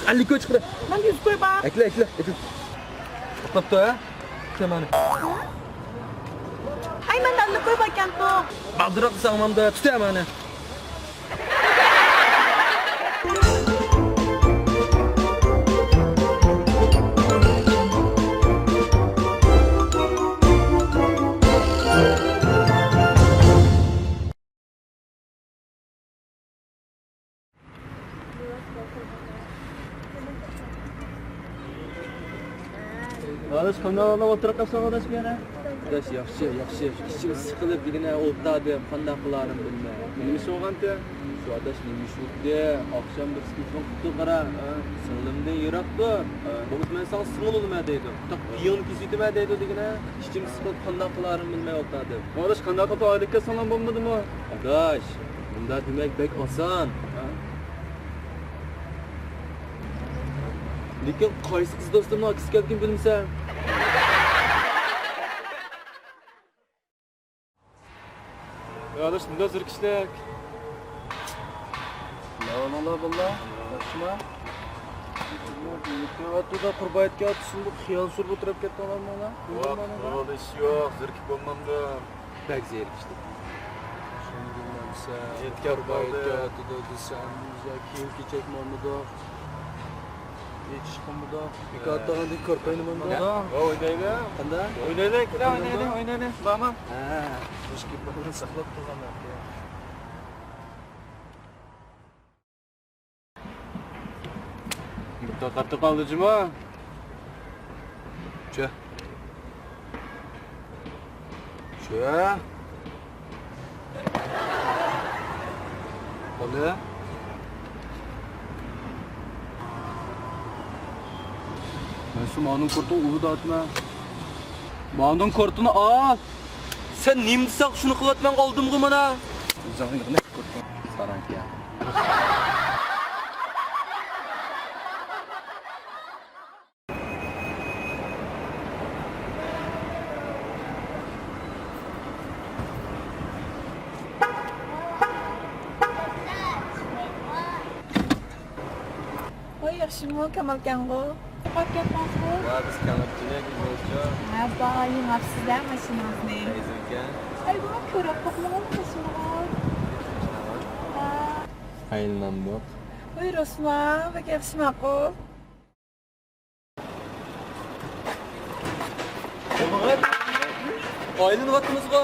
50 chiqdi. Men 100 qo'y bor. Ekla. To'xtab tur, ha? Mana. Ay, men 50 qo'y ekan-ku. Baldiroq sog'mamda tutam mana. Adaş kanalına oturup kapsam adaş bir yana. Adaş yaxshi. İçimiz sıkılıp yine o'tadi, qanday qilarim bilmay. Nima ish bo'lganda? Shu adaş nima ish o'tdi? Oqshom bir telefon qilib qara. Singlimdan yiroqdir. Bo'lmay sen singil nima deydi? Taq piyon kesitma deydi degina. İçimiz sıkılıp qanday qilarim bilmay o'tadi. Adaş qanday qilib oylikka salom bo'lmadimi? Adaş, bunda demek pek oson. Lekin qaysi qiz do'stimni olib kelgan bilmasa. Adaş bunda zirkishlik. Allah billah. Yaxshimi? Vatda qurbayotga tushunib xiyol surib o'tirib ketgan mana. Adaş yo'q, zirkib bo'lmamda. Bak zerikishdi. Shuni bilmamsa, Yetkar qurbayotga desam, yoki kechakmonida yetishqimida, kattaganda ko'rpaynimda. O'ynaydi. Qanday? O'ynaydi. Bama. Ha, xushki bilan saqlab turganlar. Bitta qattiq qoldi juma. Che. Ola. Şu manın kurtu uğud atma. Manın kurtunu al. Sen nimsak şunu qılatman qoldim-ku mana. Zangırne kurtu. Sarank ya. Qo'y yaxshimi, Kamalkango? Qolib ketmoqchi. Ya biz kanatchilik bo'lsa, Ha, doim afsizlar mashinamizni. ekan. Ay, buni ko'rib qo'ymagan mashinam. Ha. Aylanam yo'q. Voy, Rusman, bak yaxshimi-ku? Aylanib o'timiz-ku.